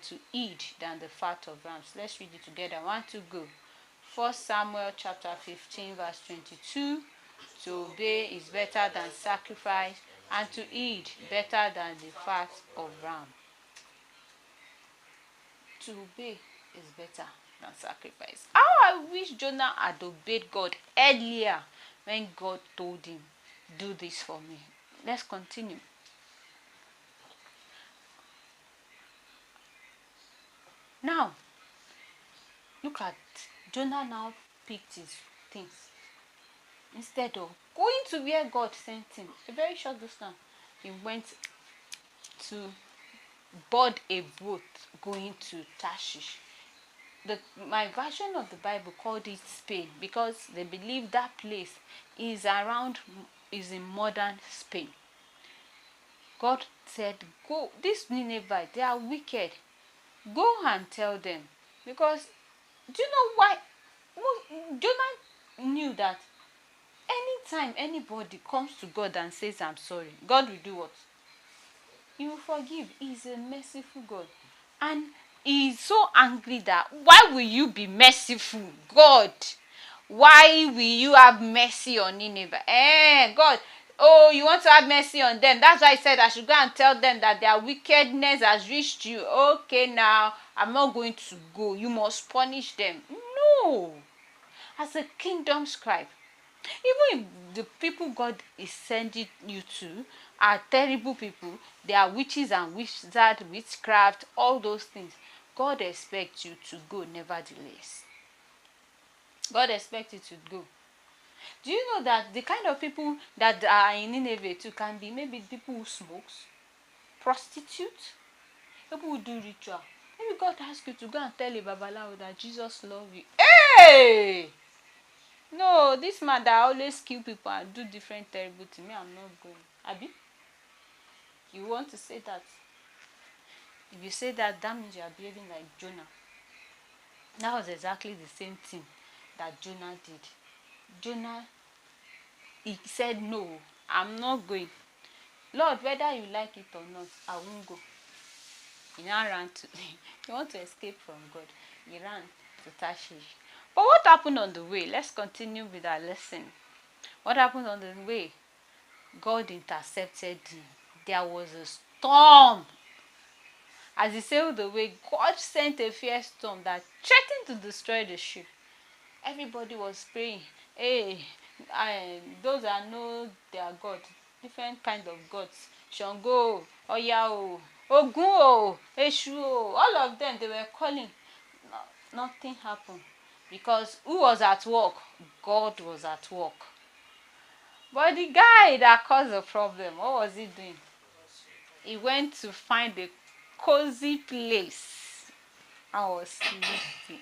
to eat than the fat of rams. Let's read it together. 1, 2, go. 1 Samuel chapter 15 verse 22. To obey is better than sacrifice, and to eat better than the fat of ram. To obey is better than sacrifice. How I wish Jonah had obeyed God earlier when God told him, do this for me. Let's continue. Now, look at Jonah now picked his things. Instead of going to where God sent him, a very short distance, he went to board a boat going to Tarshish. My version of the Bible called it Spain because they believe that place is in modern Spain. God said, go, these Ninevites, they are wicked. Go and tell them. Because, do you know why? Jonah knew that anytime anybody comes to God and says, I'm sorry, God will do what? He will forgive. He is a merciful God. And he is so angry that, why will you be merciful, God? Why will you have mercy on Nineveh? God, oh, you want to have mercy on them. That's why I said I should go and tell them that their wickedness has reached you. Okay, now, I'm not going to go. You must punish them. No. As a kingdom scribe, even if the people God is sending you to are terrible people, they are witches and wizards, witchcraft, all those things, God expects you to go nevertheless. God expects you to go. Do you know that the kind of people that are in Nineveh too can be maybe people who smokes, prostitutes, people who do ritual. Maybe God asks you to go and tell a babalawo that Jesus loves you. Hey! No, this man that always kill people and do different terrible to me, I'm not going. Abi? You want to say that? If you say that, that means you are behaving like Jonah. That was exactly the same thing that Jonah did. Jonah, he said, no, I'm not going. Lord, whether you like it or not, I won't go. He now ran to, he want to escape from God. He ran to Tarshish. But what happened on the way? Let's continue with our lesson. What happened on the way? God intercepted him. There was a storm. As he sailed away, God sent a fierce storm that threatened to destroy the ship. Everybody was praying. Hey, those that know their God, different kind of gods, Shango, Oya, Ogun, Eshu, all of them, they were calling. No, nothing happened. Because who was at work? God was at work. But the guy that caused the problem, what was he doing? He went to find a cozy place. I was sleeping.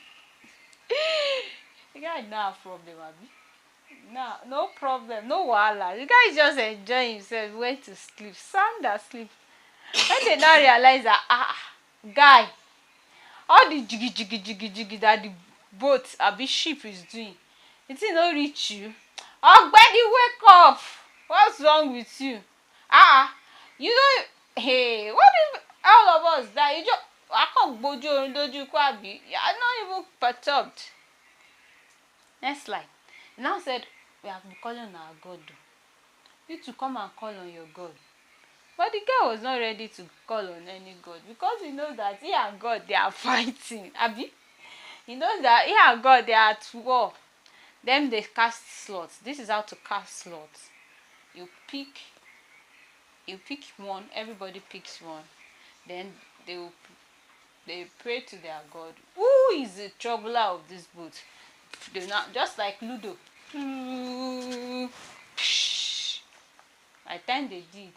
The guy did not have problem, Abi. No problem, no wahala. The guy is just enjoying himself, went to sleep, sound asleep. When they now realize that, guy, all the jiggy that the boat, Abi ship is doing, it did not reach you. Ogbeni, wake up! What's wrong with you? You know, hey, what if all of us die? You just, I can't bojo and doju kwabi. I'm not even perturbed. Next slide. He now said, we have been calling on our God. You to come and call on your God. But the guy was not ready to call on any God because he knows that he and God, they are fighting. Abi? He knows that he and God, they are at war. Then they cast slots. This is how to cast slots. You pick one, everybody picks one. Then they pray to their God. Who is the troubler of this boat? They not just like Ludo. By the time they did,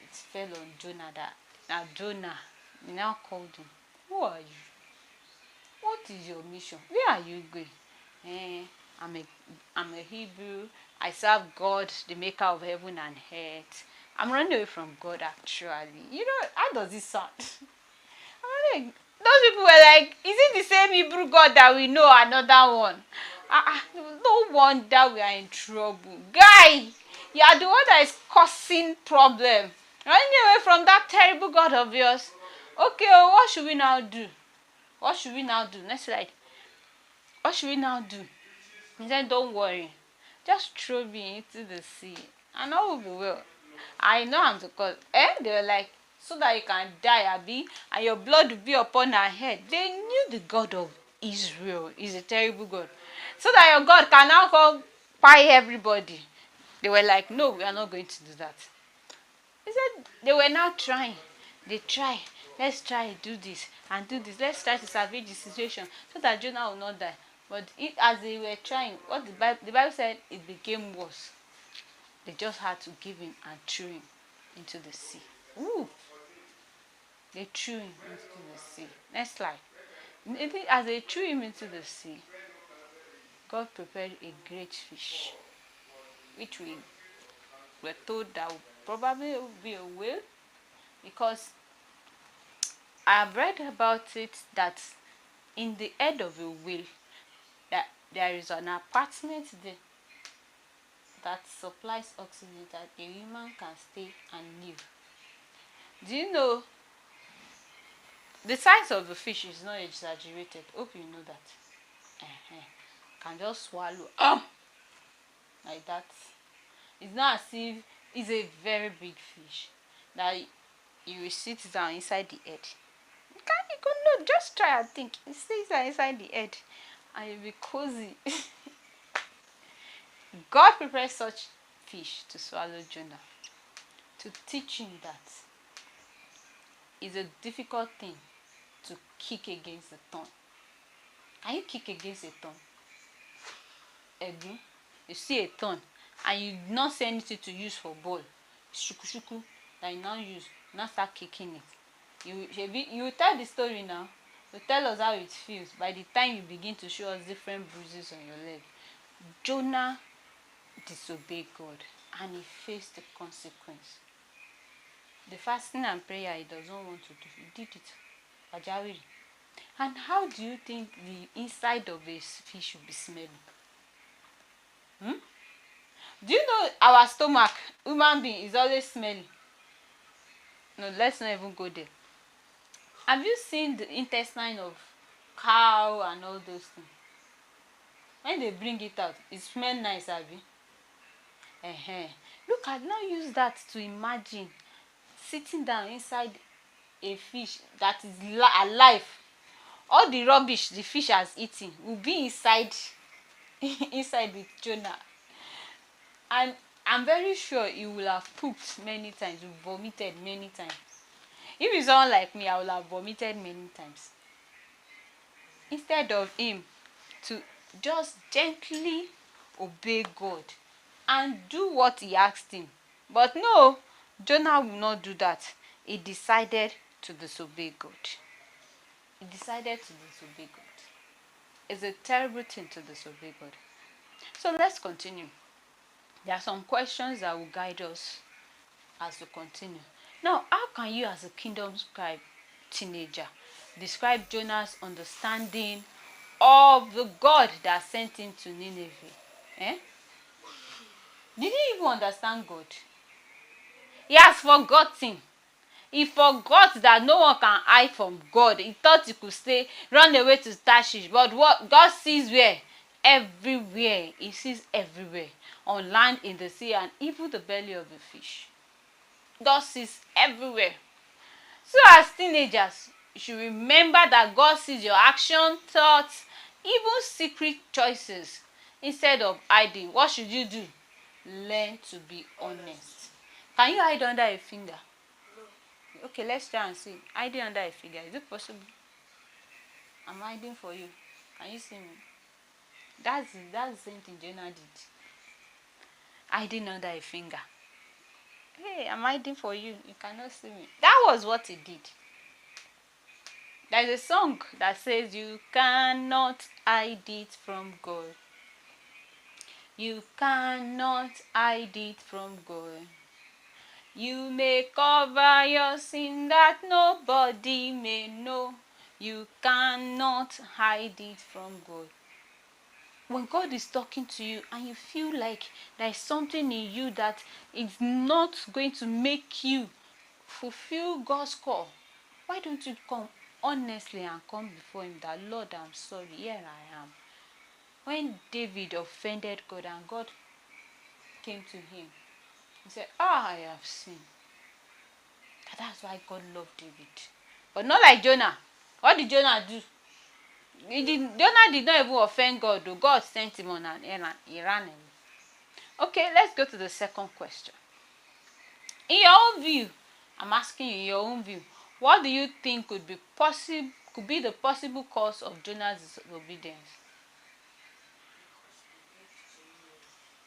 it fell on Jonah. Now Jonah, he now called him. Who are you? What is your mission? Where are you going? I'm a Hebrew. I serve God, the maker of heaven and earth. I'm running away from God, actually. You know, how does it sound? I'm like, those people were like, is it the same Hebrew God that we know, another one? No wonder we are in trouble. Guy, you are the one that is causing problem. Running away from that terrible God of yours. Okay, oh, what should we now do? What should we now do? Next slide. What should we now do? He said, don't worry. Just throw me into the sea and all will be well. I know I'm the cause. They were like, so that you can die, Abi, and your blood will be upon our head. They knew the God of Israel is a terrible God. So that your God can now come buy everybody. They were like, no, we are not going to do that. He said they were now trying. They try. Let's try do this and do this. Let's try to salvage the situation so that Jonah will not die. But as they were trying, what the Bible said, it became worse. They just had to give him and threw him into the sea. Ooh! They threw him into the sea. Next slide. As they threw him into the sea, God prepared a great fish, which we were told that would probably be a whale, because I have read about it that in the head of a whale, that there is an apartment there that supplies oxygen that a human can stay and live. Do you know the size of the fish is not exaggerated? Hope you know that. Can just swallow like that. It's not as if it's a very big fish that you will sit down inside the head. You can no, just try and think. It stays inside the head and you'll be cozy. God prepared such fish to swallow Jonah, to teach him that it's a difficult thing to kick against the thorn. Can you kick against a thorn? Edu, you see a thorn and you not see anything to use for ball, shuku that you now use, now start kicking it. You tell the story now. You tell us how it feels by the time you begin to show us different bruises on your leg. Jonah disobeyed God and he faced the consequence. The fasting and prayer he doesn't want to do, he did it. Pajawiri. And how do you think the inside of a fish should be smelling? Do you know our stomach, human being, is always smelling? No, let's not even go there. Have you seen the intestine of cow and all those things? When they bring it out, it smells nice, Abi. Look, I now use that to imagine sitting down inside a fish that is alive. All the rubbish the fish has eaten will be inside inside with Jonah. And I'm very sure he will have pooped many times, vomited many times. If it's someone like me, I will have vomited many times. Instead of him to just gently obey God and do what he asked him. But no, Jonah will not do that. He decided to disobey God. He decided to disobey God. It's a terrible thing to disobey God. So let's continue. There are some questions that will guide us as we continue. Now, how can you as a kingdom scribe teenager describe Jonah's understanding of the God that sent him to Nineveh? Did he even understand God? He has forgotten. He forgot that no one can hide from God. He thought he could run away to Tarshish. But what God sees where? Everywhere. He sees everywhere. On land, in the sea, and even the belly of the fish. God sees everywhere. So as teenagers, you should remember that God sees your action, thoughts, even secret choices. Instead of hiding, what should you do? Learn to be honest. Can you hide under a finger? Okay, let's try and see. Hiding under a finger. Is it possible? I'm hiding for you. Can you see me? That's the same thing Jonah did. Hiding under a finger. Hey, I'm hiding for you. You cannot see me. That was what he did. There's a song that says, you cannot hide it from God. You cannot hide it from God. You may cover your sin that nobody may know. You cannot hide it from God. When God is talking to you and you feel like there is something in you that is not going to make you fulfill God's call, Why don't you come honestly and come before him that, Lord, I'm sorry, here I am. When David offended God and God came to him, he said, I have sinned. That's why God loved David. But not like Jonah. What did Jonah do? Jonah did not even offend God, though. God sent him on an errand. He ran away. Okay, let's go to the second question. In your own view, I'm asking you, in your own view, what do you think could be the possible cause of Jonah's disobedience?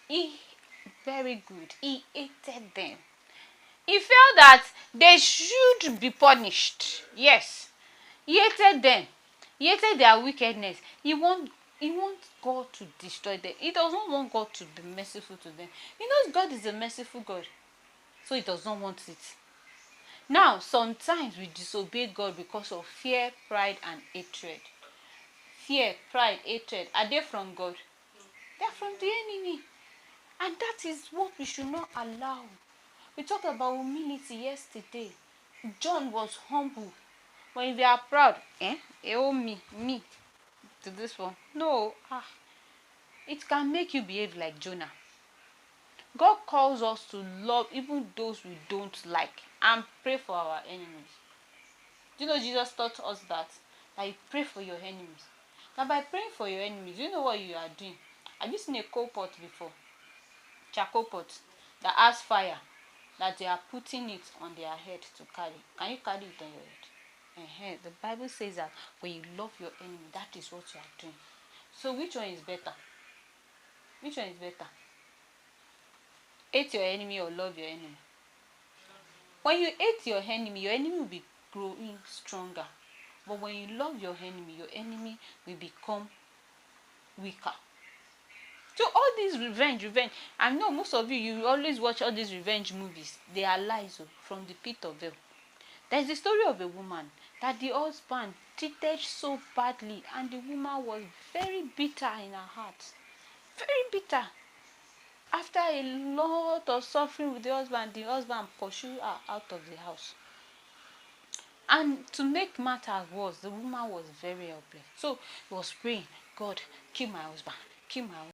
He Very good. He hated them. He felt that they should be punished. Yes. He hated them. He hated their wickedness. He wants God to destroy them. He does not want God to be merciful to them. He knows God is a merciful God. So he does not want it. Now, sometimes we disobey God because of fear, pride, and hatred. Fear, pride, hatred, are they from God? They are from the enemy. And that is what we should not allow. We talked about humility yesterday. John was humble. When we are proud, oh me, to this one. No, it can make you behave like Jonah. God calls us to love even those we don't like and pray for our enemies. Do you know Jesus taught us that you pray for your enemies? Now, by praying for your enemies, you know what you are doing? Have you seen a coal pot before? Charcoal pot that has fire, that they are putting it on their head to carry. Can you carry it on your head? The Bible says that when you love your enemy, that is what you are doing. So which one is better? Which one is better? Hate your enemy or love your enemy? When you hate your enemy will be growing stronger. But when you love your enemy will become weaker. So all these revenge. I know most of you always watch all these revenge movies. They are lies from the pit of hell. There's the story of a woman that the husband treated so badly, and the woman was very bitter in her heart. Very bitter. After a lot of suffering with the husband pursued her out of the house. And to make matters worse, the woman was very helpless. So he was praying, God, kill my husband, kill my husband.